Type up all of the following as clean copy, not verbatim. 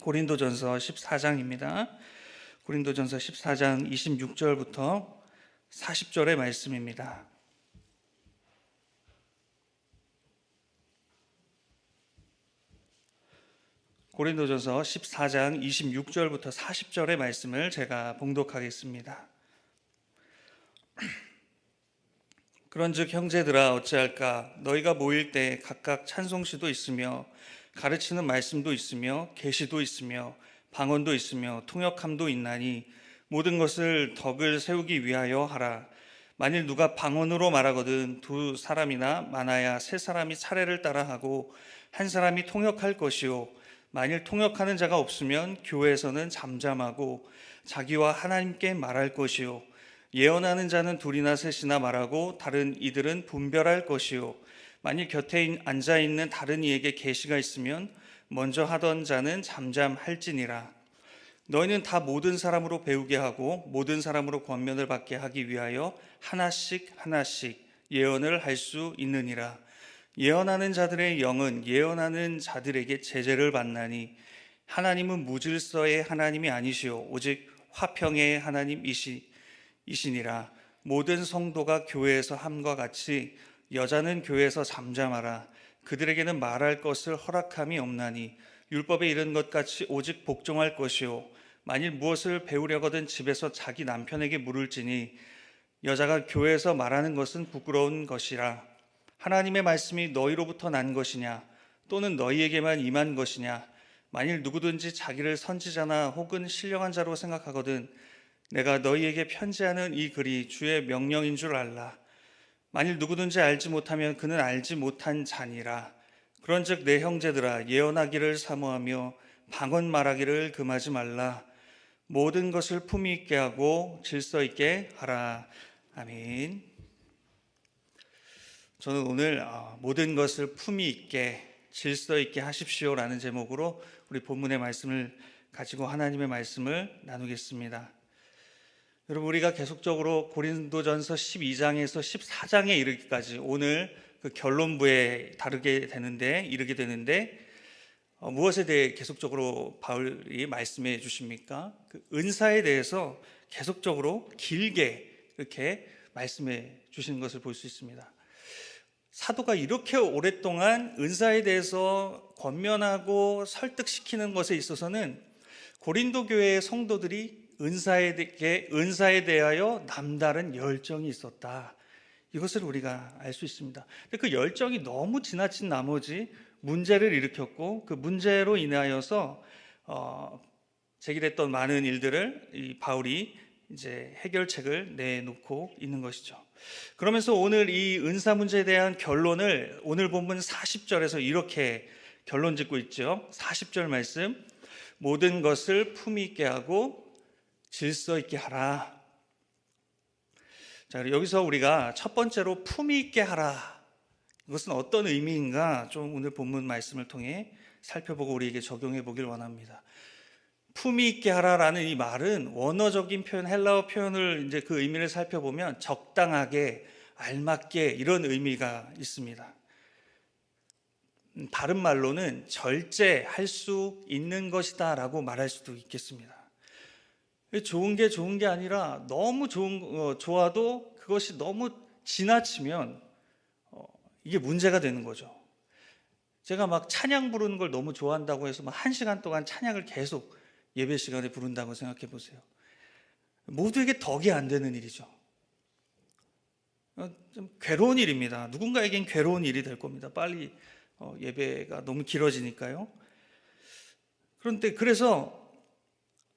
고린도전서 14장입니다. 고린도전서 14장 26절부터 40절의 말씀입니다. 고린도전서 14장 26절부터 40절의 말씀을 제가 봉독하겠습니다. 그런즉 형제들아 어찌할까? 너희가 모일 때 각각 찬송시도 있으며 가르치는 말씀도 있으며 계시도 있으며 방언도 있으며 통역함도 있나니 모든 것을 덕을 세우기 위하여 하라. 만일 누가 방언으로 말하거든 두 사람이나 많아야 세 사람이 차례를 따라 하고 한 사람이 통역할 것이요 만일 통역하는 자가 없으면 교회에서는 잠잠하고 자기와 하나님께 말할 것이요 예언하는 자는 둘이나 셋이나 말하고 다른 이들은 분별할 것이요 만일 곁에 앉아있는 다른 이에게 계시가 있으면 먼저 하던 자는 잠잠할지니라. 너희는 다 모든 사람으로 배우게 하고 모든 사람으로 권면을 받게 하기 위하여 하나씩 하나씩 예언을 할 수 있느니라. 예언하는 자들의 영은 예언하는 자들에게 제재를 받나니 하나님은 무질서의 하나님이 아니시오 오직 화평의 하나님이시니라. 모든 성도가 교회에서 함과 같이 여자는 교회에서 잠잠하라. 그들에게는 말할 것을 허락함이 없나니 율법에 이른 것 같이 오직 복종할 것이요 만일 무엇을 배우려거든 집에서 자기 남편에게 물을지니 여자가 교회에서 말하는 것은 부끄러운 것이라. 하나님의 말씀이 너희로부터 난 것이냐 또는 너희에게만 임한 것이냐. 만일 누구든지 자기를 선지자나 혹은 신령한 자로 생각하거든 내가 너희에게 편지하는 이 글이 주의 명령인 줄 알라. 만일 누구든지 알지 못하면 그는 알지 못한 자니라. 그런즉 내 형제들아 예언하기를 사모하며 방언 말하기를 금하지 말라. 모든 것을 품위 있게 하고 질서 있게 하라. 아멘. 저는 오늘 모든 것을 품위 있게 질서 있게 하십시오라는 제목으로 우리 본문의 말씀을 가지고 하나님의 말씀을 나누겠습니다. 여러분, 우리가 계속적으로 고린도전서 12장에서 14장에 이르기까지 오늘 그 결론부에 이르게 되는데 무엇에 대해 계속적으로 바울이 말씀해 주십니까? 그 은사에 대해서 계속적으로 길게 이렇게 말씀해 주시는 것을 볼 수 있습니다. 사도가 이렇게 오랫동안 은사에 대해서 권면하고 설득시키는 것에 있어서는 고린도 교회의 성도들이 은사에 대하여 남다른 열정이 있었다. 이것을 우리가 알 수 있습니다. 근데 그 열정이 너무 지나친 나머지 문제를 일으켰고 그 문제로 인하여서 제기됐던 많은 일들을 이 바울이 이제 해결책을 내놓고 있는 것이죠. 그러면서 오늘 이 은사 문제에 대한 결론을 오늘 본문 40절에서 이렇게 결론 짓고 있죠. 40절 말씀, 모든 것을 품위 있게 하고 질서 있게 하라. 자, 여기서 우리가 첫 번째로 품위 있게 하라. 이것은 어떤 의미인가 좀 오늘 본문 말씀을 통해 살펴보고 우리에게 적용해 보길 원합니다. 품위 있게 하라라는 이 말은 원어적인 표현, 헬라어 표현을 이제 그 의미를 살펴보면 적당하게, 알맞게 이런 의미가 있습니다. 다른 말로는 절제할 수 있는 것이다라고 말할 수도 있겠습니다. 좋은 게 아니라 너무 좋아도 그것이 너무 지나치면 이게 문제가 되는 거죠. 제가 막 찬양 부르는 걸 너무 좋아한다고 해서 막 1시간 동안 찬양을 계속 예배 시간에 부른다고 생각해 보세요. 모두에게 덕이 안 되는 일이죠. 좀 괴로운 일입니다. 누군가에겐 괴로운 일이 될 겁니다. 빨리 예배가 너무 길어지니까요. 그런데 그래서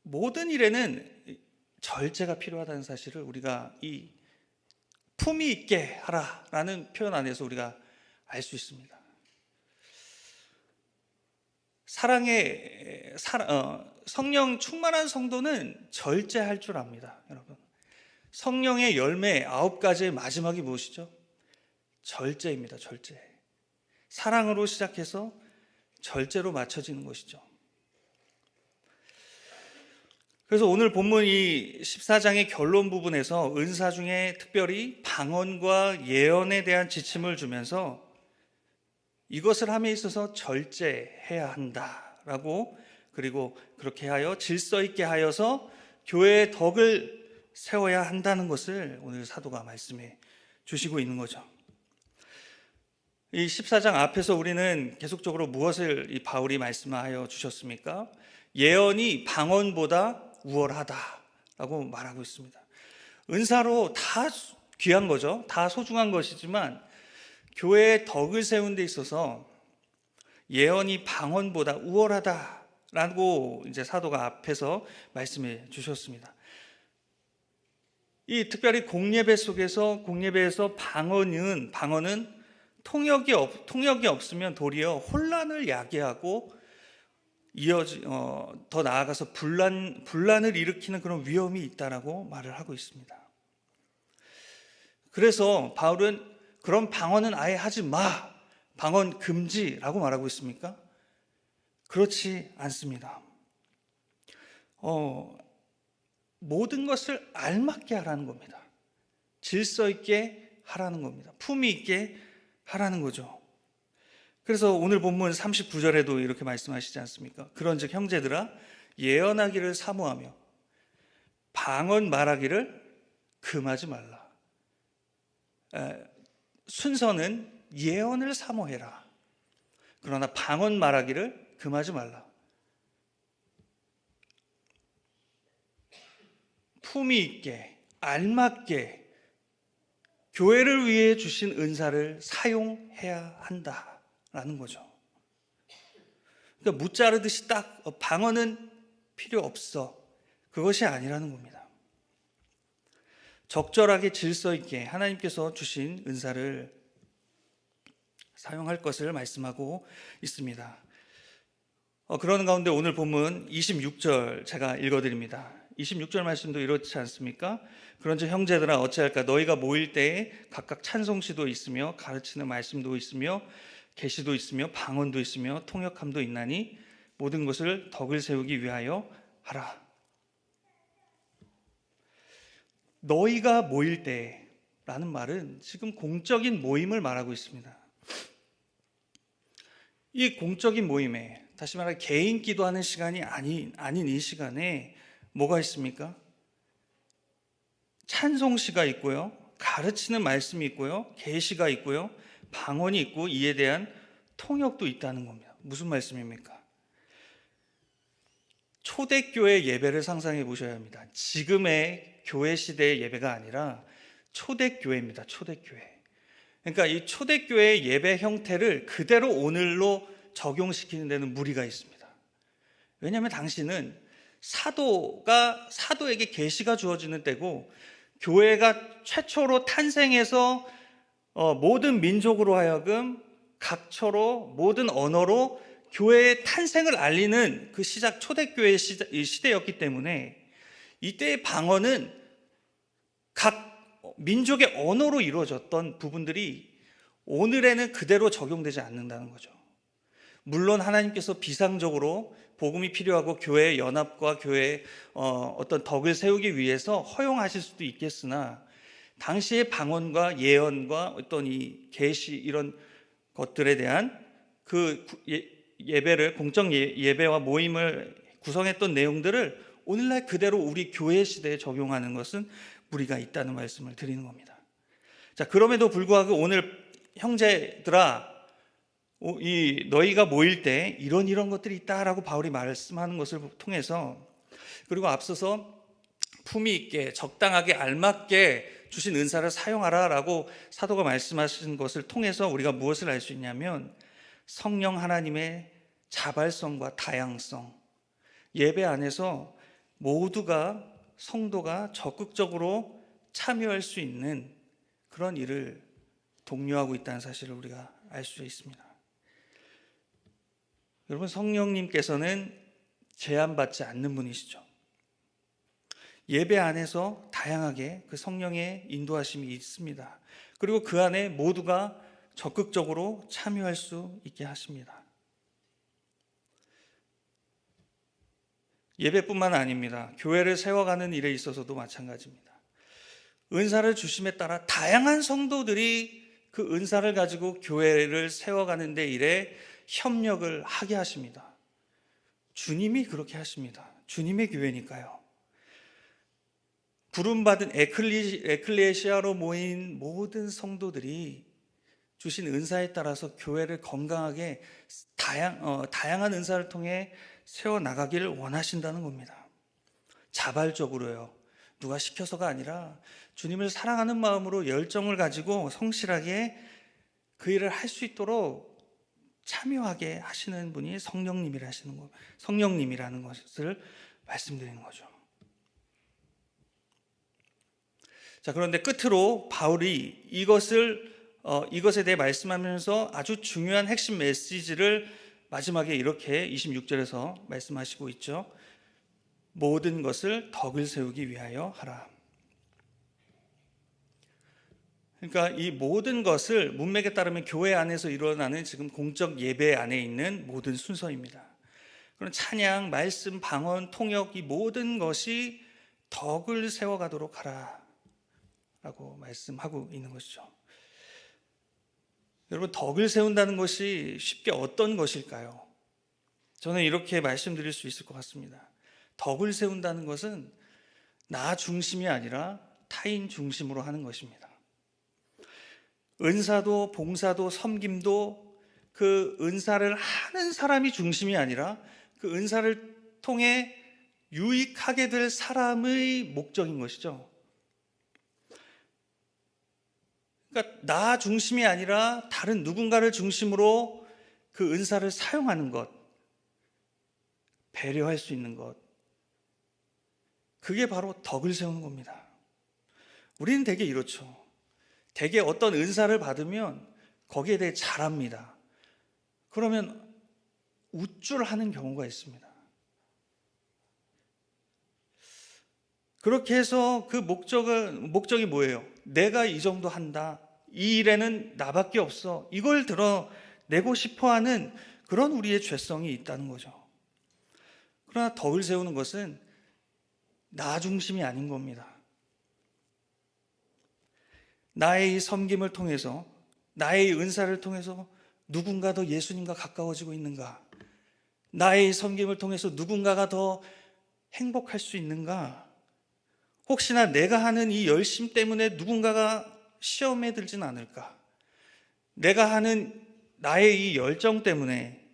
모든 일에는 절제가 필요하다는 사실을 우리가 이 품위 있게 하라라는 표현 안에서 우리가 알 수 있습니다. 성령 충만한 성도는 절제할 줄 압니다. 여러분, 성령의 열매 9가지의 마지막이 무엇이죠? 절제입니다. 절제. 사랑으로 시작해서 절제로 맞춰지는 것이죠. 그래서 오늘 본문 이 14장의 결론 부분에서 은사 중에 특별히 방언과 예언에 대한 지침을 주면서 이것을 함에 있어서 절제해야 한다라고 그리고 그렇게 하여 질서 있게 하여서 교회의 덕을 세워야 한다는 것을 오늘 사도가 말씀해 주시고 있는 거죠. 이 14장 앞에서 우리는 계속적으로 무엇을 이 바울이 말씀하여 주셨습니까? 예언이 방언보다 우월하다라고 말하고 있습니다. 은사로 다 귀한 거죠. 다 소중한 것이지만 교회의 덕을 세운 데 있어서 예언이 방언보다 우월하다라고 이제 사도가 앞에서 말씀해 주셨습니다. 이 특별히 공예배 속에서 공예배에서 방언은 통역이 없으면 도리어 혼란을 야기하고 더 나아가서 분란을 일으키는 그런 위험이 있다라고 말을 하고 있습니다. 그래서 바울은 그런 방언은 아예 하지 마, 방언 금지라고 말하고 있습니까? 그렇지 않습니다. 모든 것을 알맞게 하라는 겁니다. 질서 있게 하라는 겁니다. 품위 있게 하라는 거죠. 그래서 오늘 본문 39절에도 이렇게 말씀하시지 않습니까? 그런즉 형제들아 예언하기를 사모하며 방언 말하기를 금하지 말라. 순서는 예언을 사모해라. 그러나 방언 말하기를 금하지 말라. 품위 있게 알맞게 교회를 위해 주신 은사를 사용해야 한다라는 거죠. 그러니까 무자르듯이 딱 방언은 필요 없어, 그것이 아니라는 겁니다. 적절하게 질서 있게 하나님께서 주신 은사를 사용할 것을 말씀하고 있습니다. 그러는 가운데 오늘 본문 26절 제가 읽어드립니다. 26절 말씀도 이렇지 않습니까? 그런즉 형제들아 어찌할까 너희가 모일 때에 각각 찬송시도 있으며 가르치는 말씀도 있으며 계시도 있으며 방언도 있으며 통역함도 있나니 모든 것을 덕을 세우기 위하여 하라. 너희가 모일 때라는 말은 지금 공적인 모임을 말하고 있습니다. 이 공적인 모임에, 다시 말해 개인 기도하는 시간이 아닌 이 시간에 뭐가 있습니까? 찬송시가 있고요, 가르치는 말씀이 있고요, 계시가 있고요, 방언이 있고 이에 대한 통역도 있다는 겁니다. 무슨 말씀입니까? 초대교회 예배를 상상해 보셔야 합니다. 지금의 교회 시대의 예배가 아니라 초대교회입니다. 초대교회. 그러니까 이 초대교회의 예배 형태를 그대로 오늘로 적용시키는 데는 무리가 있습니다. 왜냐하면 당시는 사도에게 계시가 주어지는 때고, 교회가 최초로 탄생해서 모든 민족으로 하여금 각처로 모든 언어로 교회의 탄생을 알리는 그 시작, 초대교회의 시대였기 때문에 이때의 방언은 각 민족의 언어로 이루어졌던 부분들이 오늘에는 그대로 적용되지 않는다는 거죠. 물론 하나님께서 비상적으로 복음이 필요하고 교회의 연합과 교회의 어떤 덕을 세우기 위해서 허용하실 수도 있겠으나, 당시의 방언과 예언과 어떤 이 계시 이런 것들에 대한 그 예배를, 공적 예배와 모임을 구성했던 내용들을 오늘날 그대로 우리 교회 시대에 적용하는 것은 무리가 있다는 말씀을 드리는 겁니다. 자, 그럼에도 불구하고 오늘 형제들아 너희가 모일 때 이런 것들이 있다라고 바울이 말씀하는 것을 통해서, 그리고 앞서서 품위 있게 적당하게 알맞게 주신 은사를 사용하라라고 사도가 말씀하신 것을 통해서 우리가 무엇을 알 수 있냐면, 성령 하나님의 자발성과 다양성, 예배 안에서 모두가, 성도가 적극적으로 참여할 수 있는 그런 일을 독려하고 있다는 사실을 우리가 알 수 있습니다. 여러분, 성령님께서는 제한받지 않는 분이시죠. 예배 안에서 다양하게 그 성령의 인도하심이 있습니다. 그리고 그 안에 모두가 적극적으로 참여할 수 있게 하십니다. 예배뿐만 아닙니다. 교회를 세워가는 일에 있어서도 마찬가지입니다. 은사를 주심에 따라 다양한 성도들이 그 은사를 가지고 교회를 세워가는 데 일에 협력을 하게 하십니다. 주님이 그렇게 하십니다. 주님의 교회니까요. 부름받은 에클레시아로 모인 모든 성도들이 주신 은사에 따라서 교회를 건강하게 다양한 은사를 통해 세워나가기를 원하신다는 겁니다. 자발적으로요. 누가 시켜서가 아니라 주님을 사랑하는 마음으로 열정을 가지고 성실하게 그 일을 할 수 있도록 참여하게 하시는 분이 성령님이라는 것을 말씀드리는 거죠. 자, 그런데 끝으로 바울이 이것에 대해 말씀하면서 아주 중요한 핵심 메시지를 마지막에 이렇게 26절에서 말씀하시고 있죠. 모든 것을 덕을 세우기 위하여 하라. 그러니까 이 모든 것을 문맥에 따르면 교회 안에서 일어나는 지금 공적 예배 안에 있는 모든 순서입니다. 그런 찬양, 말씀, 방언, 통역 이 모든 것이 덕을 세워가도록 하라 라고 말씀하고 있는 것이죠. 여러분, 덕을 세운다는 것이 쉽게 어떤 것일까요? 저는 이렇게 말씀드릴 수 있을 것 같습니다. 덕을 세운다는 것은 나 중심이 아니라 타인 중심으로 하는 것입니다. 은사도 봉사도 섬김도 그 은사를 하는 사람이 중심이 아니라 그 은사를 통해 유익하게 될 사람의 목적인 것이죠. 그러니까 나 중심이 아니라 다른 누군가를 중심으로 그 은사를 사용하는 것, 배려할 수 있는 것, 그게 바로 덕을 세우는 겁니다. 우리는 되게 이렇죠. 되게 어떤 은사를 받으면 거기에 대해 잘합니다. 그러면 우쭐하는 경우가 있습니다. 그렇게 해서 그 목적이 뭐예요? 내가 이 정도 한다. 이 일에는 나밖에 없어. 이걸 드러내고 싶어하는 그런 우리의 죄성이 있다는 거죠. 그러나 덕을 세우는 것은 나 중심이 아닌 겁니다. 나의 섬김을 통해서, 나의 은사를 통해서 누군가 더 예수님과 가까워지고 있는가? 나의 섬김을 통해서 누군가가 더 행복할 수 있는가? 혹시나 내가 하는 이 열심 때문에 누군가가 시험에 들진 않을까? 내가 하는 나의 이 열정 때문에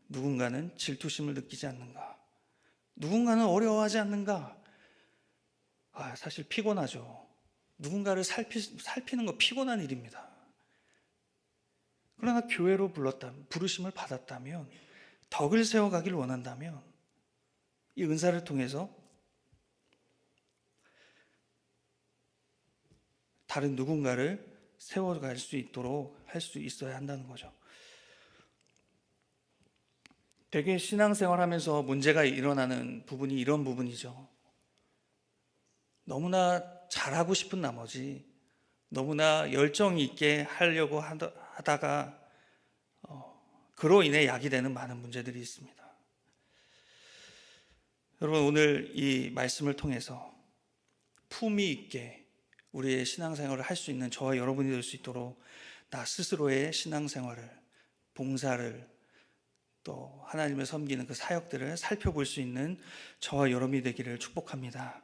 누군가는 질투심을 느끼지 않는가? 누군가는 어려워하지 않는가? 사실 피곤하죠. 누군가를 살피는 거 피곤한 일입니다. 그러나 교회로 부르심을 받았다면, 덕을 세워가길 원한다면 이 은사를 통해서 다른 누군가를 세워갈 수 있도록 할 수 있어야 한다는 거죠. 되게 신앙생활하면서 문제가 일어나는 부분이 이런 부분이죠. 너무나 잘하고 싶은 나머지 너무나 열정이 있게 하려고 하다가 그로 인해 약이 되는 많은 문제들이 있습니다. 여러분, 오늘 이 말씀을 통해서 품위 있게 우리의 신앙생활을 할 수 있는 저와 여러분이 될 수 있도록 나 스스로의 신앙생활을, 봉사를, 또 하나님을 섬기는 그 사역들을 살펴볼 수 있는 저와 여러분이 되기를 축복합니다.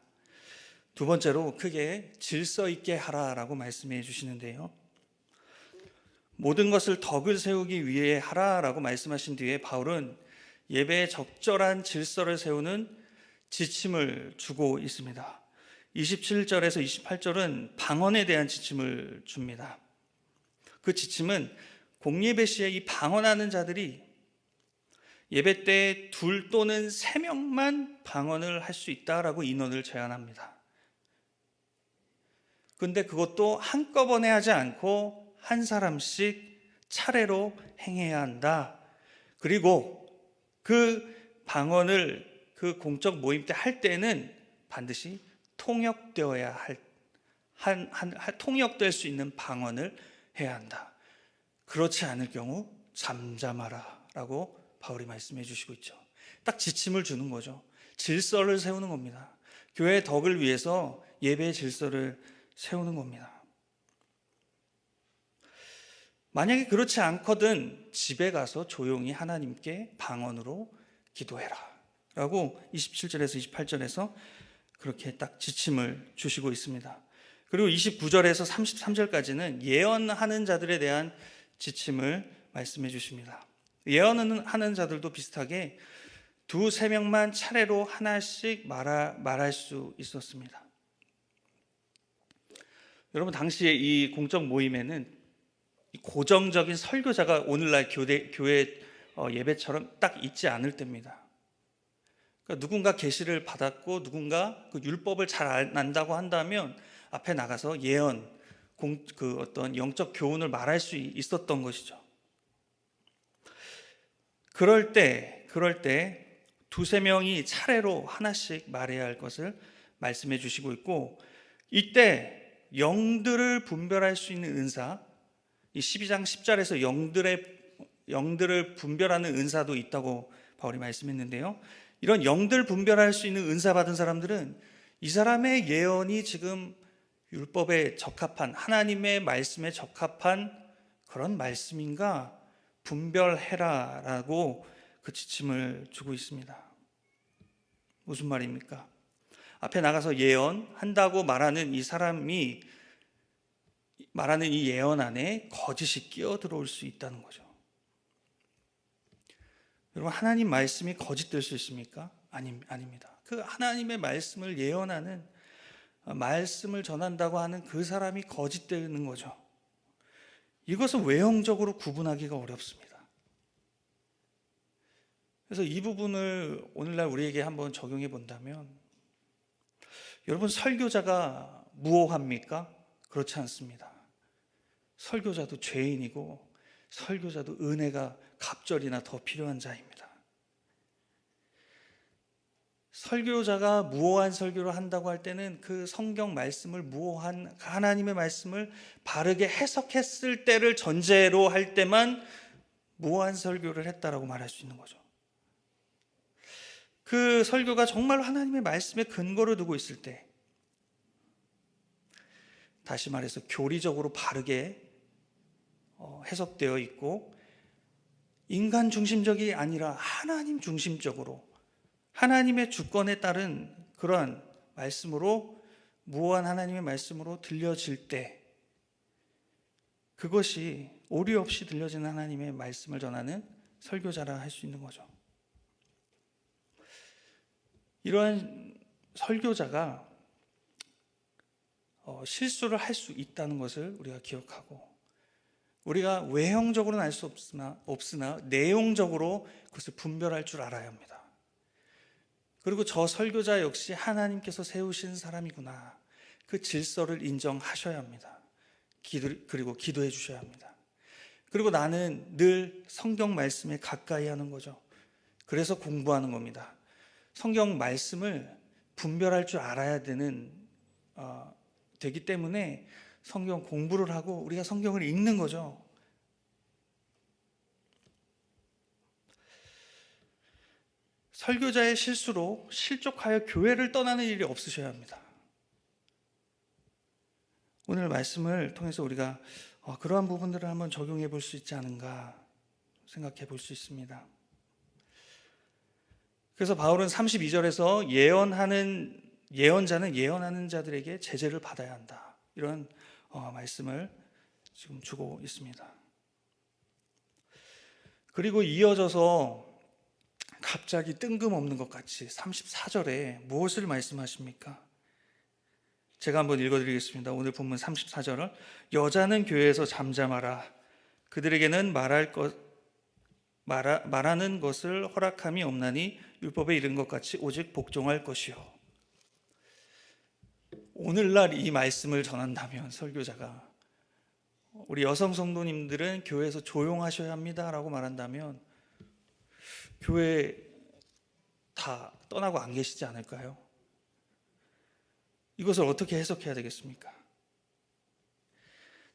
두 번째로 크게 질서 있게 하라라고 말씀해 주시는데요. 모든 것을 덕을 세우기 위해 하라라고 말씀하신 뒤에 바울은 예배에 적절한 질서를 세우는 지침을 주고 있습니다. 27절에서 28절은 방언에 대한 지침을 줍니다. 그 지침은 공예배 시에 이 방언하는 자들이 예배 때 2 또는 3명만 방언을 할 수 있다라고 인원을 제한합니다. 근데 그것도 한꺼번에 하지 않고 한 사람씩 차례로 행해야 한다. 그리고 그 방언을 그 공적 모임 때 할 때는 반드시 통역되어야 통역될 수 있는 방언을 해야 한다. 그렇지 않을 경우 잠잠하라 라고 바울이 말씀해 주시고 있죠. 딱 지침을 주는 거죠. 질서를 세우는 겁니다. 교회의 덕을 위해서 예배의 질서를 세우는 겁니다. 만약에 그렇지 않거든 집에 가서 조용히 하나님께 방언으로 기도해라. 라고 27절에서 28절에서 그렇게 딱 지침을 주시고 있습니다. 그리고 29절에서 33절까지는 예언하는 자들에 대한 지침을 말씀해 주십니다. 예언하는 자들도 비슷하게 두세 명만 차례로 하나씩 말할 수 있었습니다. 여러분, 당시에 이 공적 모임에는 고정적인 설교자가 오늘날 교회 예배처럼 딱 있지 않을 때입니다. 그러니까 누군가 계시를 받았고 누군가 그 율법을 잘 안다고 한다면 앞에 나가서 예언, 어떤 영적 교훈을 말할 수 있었던 것이죠. 그럴 때 두세 명이 차례로 하나씩 말해야 할 것을 말씀해 주시고 있고, 이때 영들을 분별할 수 있는 은사, 이 12장 10절에서 영들을 분별하는 은사도 있다고 바울이 말씀했는데요. 이런 영들 분별할 수 있는 은사 받은 사람들은 이 사람의 예언이 지금 율법에 적합한, 하나님의 말씀에 적합한 그런 말씀인가 분별해라 라고 그 지침을 주고 있습니다. 무슨 말입니까? 앞에 나가서 예언한다고 말하는 이 사람이 말하는 이 예언 안에 거짓이 끼어들어올 수 있다는 거죠. 여러분, 하나님 말씀이 거짓될 수 있습니까? 아닙니다. 그 하나님의 말씀을 예언하는, 말씀을 전한다고 하는 그 사람이 거짓되는 거죠. 이것은 외형적으로 구분하기가 어렵습니다. 그래서 이 부분을 오늘날 우리에게 한번 적용해 본다면, 여러분, 설교자가 무오합니까? 그렇지 않습니다. 설교자도 죄인이고 설교자도 은혜가 갑절이나 더 필요한 자입니다. 설교자가 무오한 설교를 한다고 할 때는 그 성경 말씀을, 무오한 하나님의 말씀을 바르게 해석했을 때를 전제로 할 때만 무오한 설교를 했다라고 말할 수 있는 거죠. 그 설교가 정말 하나님의 말씀에 근거를 두고 있을 때, 다시 말해서 교리적으로 바르게 해석되어 있고 인간 중심적이 아니라 하나님 중심적으로 하나님의 주권에 따른 그러한 말씀으로, 무오한 하나님의 말씀으로 들려질 때, 그것이 오류 없이 들려지는 하나님의 말씀을 전하는 설교자라 할 수 있는 거죠. 이러한 설교자가 실수를 할 수 있다는 것을 우리가 기억하고, 우리가 외형적으로는 알 수 없으나 내용적으로 그것을 분별할 줄 알아야 합니다. 그리고 저 설교자 역시 하나님께서 세우신 사람이구나, 그 질서를 인정하셔야 합니다. 그리고 기도해 주셔야 합니다. 그리고 나는 늘 성경 말씀에 가까이 하는 거죠. 그래서 공부하는 겁니다. 성경 말씀을 분별할 줄 알아야 되기 때문에 성경 공부를 하고 우리가 성경을 읽는 거죠. 설교자의 실수로 실족하여 교회를 떠나는 일이 없으셔야 합니다. 오늘 말씀을 통해서 우리가 그러한 부분들을 한번 적용해 볼 수 있지 않은가 생각해 볼 수 있습니다. 그래서 바울은 32절에서 예언자는 예언하는 자들에게 제재를 받아야 한다, 이런 말씀을 지금 주고 있습니다. 그리고 이어져서 갑자기 뜬금없는 것 같이 34절에 무엇을 말씀하십니까? 제가 한번 읽어드리겠습니다. 오늘 본문 34절을 여자는 교회에서 잠잠하라. 그들에게는 말하는 것을 허락함이 없나니 율법에 이른 것 같이 오직 복종할 것이요. 오늘날 이 말씀을 전한다면 설교자가 우리 여성 성도님들은 교회에서 조용하셔야 합니다 라고 말한다면 교회 다 떠나고 안 계시지 않을까요? 이것을 어떻게 해석해야 되겠습니까?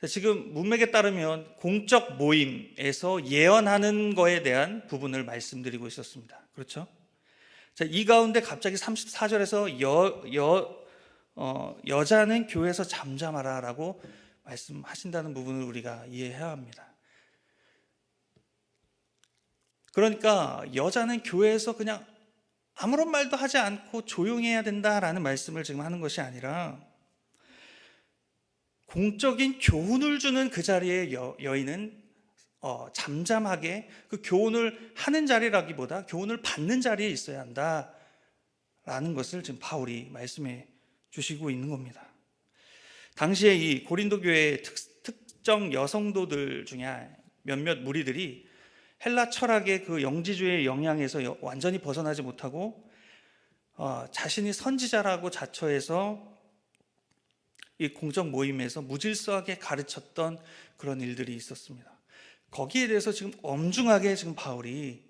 지금 문맥에 따르면 공적 모임에서 예언하는 거에 대한 부분을 말씀드리고 있었습니다. 그렇죠? 자, 이 가운데 갑자기 34절에서 여자는 교회에서 잠잠하라 라고 말씀하신다는 부분을 우리가 이해해야 합니다. 그러니까 여자는 교회에서 그냥 아무런 말도 하지 않고 조용해야 된다라는 말씀을 지금 하는 것이 아니라, 공적인 교훈을 주는 그 자리에 여인은 잠잠하게 그 교훈을 하는 자리라기보다 교훈을 받는 자리에 있어야 한다라는 것을 지금 바울이 말씀해 주시고 있는 겁니다. 당시에 이 고린도 교회의 특정 여성도들 중에 몇몇 무리들이 헬라 철학의 그 영지주의의 영향에서 완전히 벗어나지 못하고 자신이 선지자라고 자처해서 이 공적 모임에서 무질서하게 가르쳤던 그런 일들이 있었습니다. 거기에 대해서 지금 엄중하게 지금 바울이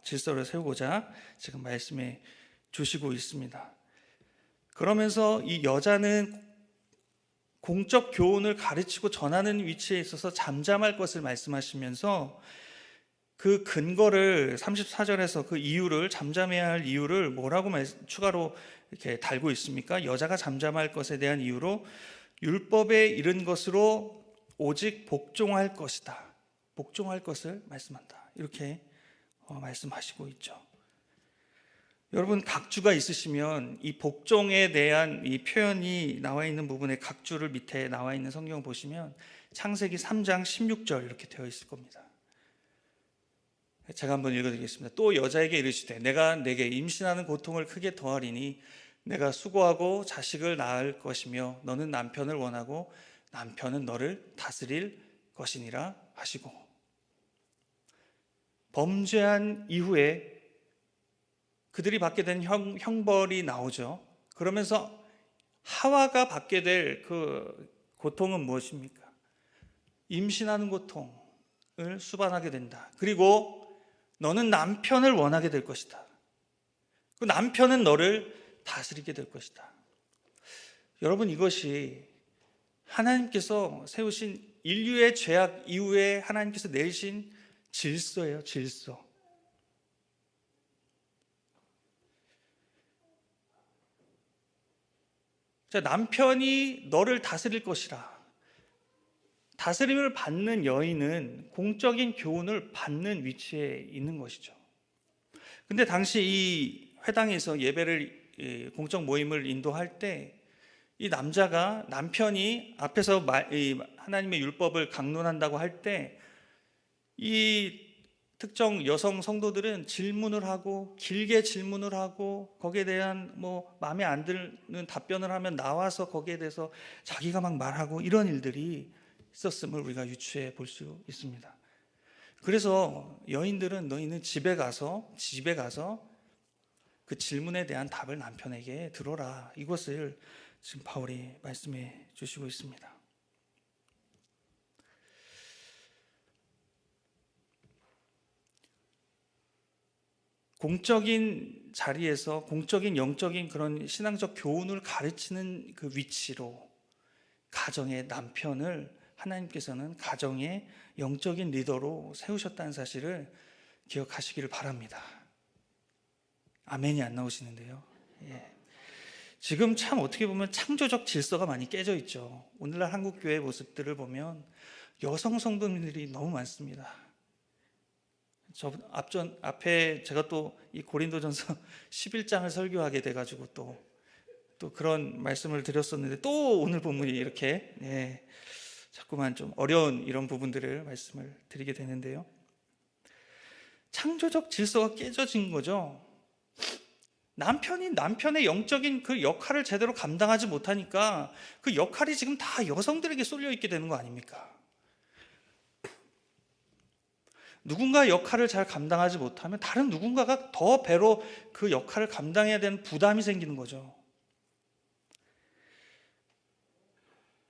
질서를 세우고자 지금 말씀해 주시고 있습니다. 그러면서 이 여자는 공적 교훈을 가르치고 전하는 위치에 있어서 잠잠할 것을 말씀하시면서 그 근거를 34절에서 그 이유를, 잠잠해야 할 이유를 뭐라고 추가로 이렇게 달고 있습니까? 여자가 잠잠할 것에 대한 이유로 율법에 이른 것으로 오직 복종할 것이다. 복종할 것을 말씀한다. 이렇게 말씀하시고 있죠. 여러분, 각주가 있으시면 이 복종에 대한 이 표현이 나와 있는 부분에 각주를 밑에 나와 있는 성경을 보시면 창세기 3장 16절 이렇게 되어 있을 겁니다. 제가 한번 읽어드리겠습니다. 또 여자에게 이르시되 내가 내게 임신하는 고통을 크게 더하리니 내가 수고하고 자식을 낳을 것이며 너는 남편을 원하고 남편은 너를 다스릴 것이니라 하시고, 범죄한 이후에 그들이 받게 된 형벌이 나오죠. 그러면서 하와가 받게 될 그 고통은 무엇입니까? 임신하는 고통을 수반하게 된다. 그리고 너는 남편을 원하게 될 것이다. 그 남편은 너를 다스리게 될 것이다. 여러분, 이것이 하나님께서 세우신 인류의 죄악 이후에 하나님께서 내신 질서예요. 질서. 자, 남편이 너를 다스릴 것이라. 다스림을 받는 여인은 공적인 교훈을 받는 위치에 있는 것이죠. 근데 당시 이 회당에서 예배를, 공적 모임을 인도할 때 이 남자가, 남편이 앞에서 하나님의 율법을 강론한다고 할 때 이 특정 여성 성도들은 질문을 하고, 길게 질문을 하고, 거기에 대한 마음에 안 드는 답변을 하면 나와서 거기에 대해서 자기가 막 말하고, 이런 일들이 있었음을 우리가 유추해 볼 수 있습니다. 그래서 여인들은 너희는 집에 가서 그 질문에 대한 답을 남편에게 들어라. 이것을 지금 바울이 말씀해 주시고 있습니다. 공적인 자리에서 공적인 영적인 그런 신앙적 교훈을 가르치는 그 위치로 가정의 남편을 하나님께서는 가정의 영적인 리더로 세우셨다는 사실을 기억하시기를 바랍니다. 아멘이 안 나오시는데요. 예. 지금 참 어떻게 보면 창조적 질서가 많이 깨져 있죠. 오늘날 한국교회 모습들을 보면 여성 성도님들이 너무 많습니다. 앞에 제가 또 이 고린도전서 11장을 설교하게 돼가지고 또 그런 말씀을 드렸었는데, 또 오늘 본문이 이렇게 자꾸만 좀 어려운 이런 부분들을 말씀을 드리게 되는데요. 창조적 질서가 깨져진 거죠. 남편이 남편의 영적인 그 역할을 제대로 감당하지 못하니까 그 역할이 지금 다 여성들에게 쏠려 있게 되는 거 아닙니까? 누군가 역할을 잘 감당하지 못하면 다른 누군가가 더 배로 그 역할을 감당해야 되는 부담이 생기는 거죠.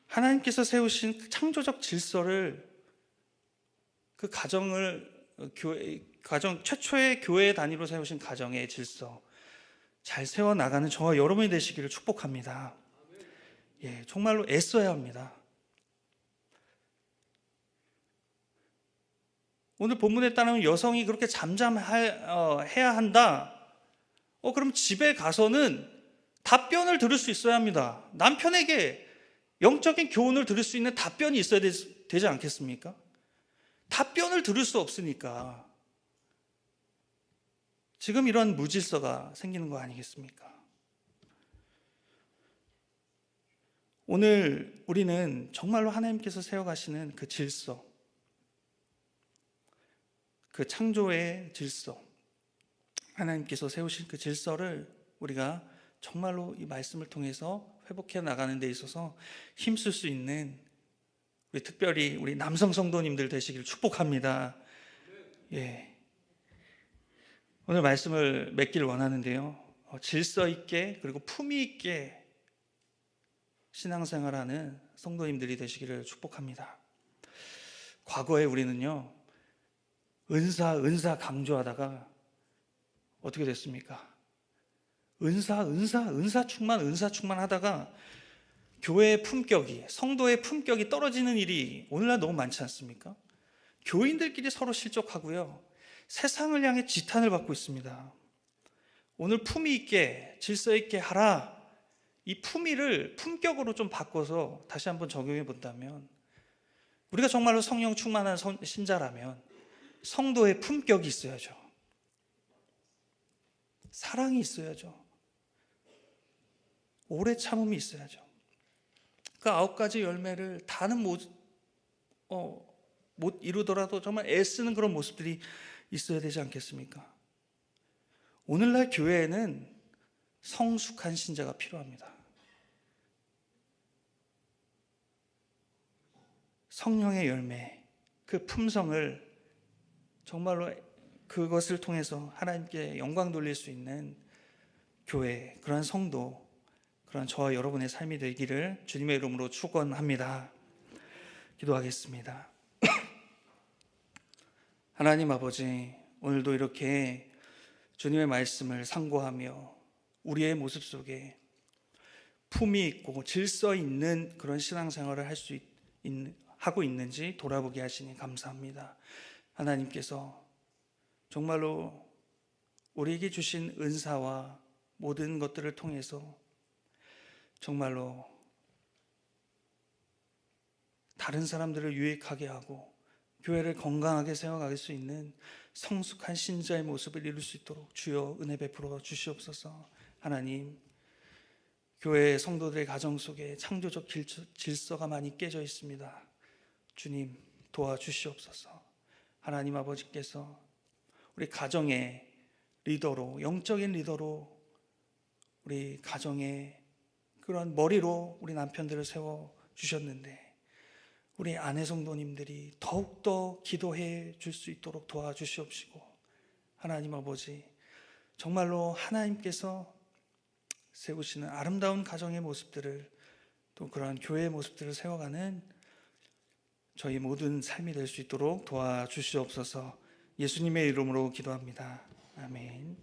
하나님께서 세우신 창조적 질서를, 그 가정 최초의 교회 단위로 세우신 가정의 질서 잘 세워나가는 저와 여러분이 되시기를 축복합니다. 예, 정말로 애써야 합니다. 오늘 본문에 따르면 여성이 그렇게 잠잠해야 한다. 그럼 집에 가서는 답변을 들을 수 있어야 합니다. 남편에게 영적인 교훈을 들을 수 있는 답변이 있어야 되지 않겠습니까? 답변을 들을 수 없으니까 지금 이런 무질서가 생기는 거 아니겠습니까? 오늘 우리는 정말로 하나님께서 세워가시는 그 질서, 그 창조의 질서, 하나님께서 세우신 그 질서를 우리가 정말로 이 말씀을 통해서 회복해 나가는 데 있어서 힘쓸 수 있는, 우리 특별히 우리 남성 성도님들 되시길 축복합니다. 예. 오늘 말씀을 맺기를 원하는데요. 질서 있게 그리고 품위 있게 신앙생활하는 성도님들이 되시기를 축복합니다. 과거에 우리는요, 은사 강조하다가 어떻게 됐습니까? 은사 충만 하다가 교회의 품격이, 성도의 품격이 떨어지는 일이 오늘날 너무 많지 않습니까? 교인들끼리 서로 실족하고요, 세상을 향해 지탄을 받고 있습니다. 오늘 품위 있게 질서 있게 하라, 이 품위를 품격으로 좀 바꿔서 다시 한번 적용해 본다면, 우리가 정말로 성령 충만한 신자라면 성도의 품격이 있어야죠. 사랑이 있어야죠. 오래 참음이 있어야죠. 그 9가지 열매를 다는 못 이루더라도 정말 애쓰는 그런 모습들이 있어야 되지 않겠습니까? 오늘날 교회에는 성숙한 신자가 필요합니다. 성령의 열매, 그 품성을 정말로 그것을 통해서 하나님께 영광 돌릴 수 있는 교회, 그러한 성도, 그러한 저와 여러분의 삶이 되기를 주님의 이름으로 축원합니다. 기도하겠습니다. 하나님 아버지, 오늘도 이렇게 주님의 말씀을 상고하며 우리의 모습 속에 품이 있고 질서 있는 그런 신앙생활을 하고 있는지 돌아보게 하시니 감사합니다. 하나님께서 정말로 우리에게 주신 은사와 모든 것들을 통해서 정말로 다른 사람들을 유익하게 하고 교회를 건강하게 세워갈 수 있는 성숙한 신자의 모습을 이룰 수 있도록 주여 은혜 베풀어 주시옵소서. 하나님, 교회 성도들의 가정 속에 창조적 질서가 많이 깨져 있습니다. 주님 도와주시옵소서. 하나님 아버지께서 우리 가정의 리더로, 영적인 리더로, 우리 가정의 그런 머리로 우리 남편들을 세워주셨는데 우리 아내 성도님들이 더욱더 기도해 줄 수 있도록 도와주시옵시고, 하나님 아버지, 정말로 하나님께서 세우시는 아름다운 가정의 모습들을, 또 그러한 교회의 모습들을 세워가는 저희 모든 삶이 될 수 있도록 도와주시옵소서. 예수님의 이름으로 기도합니다. 아멘.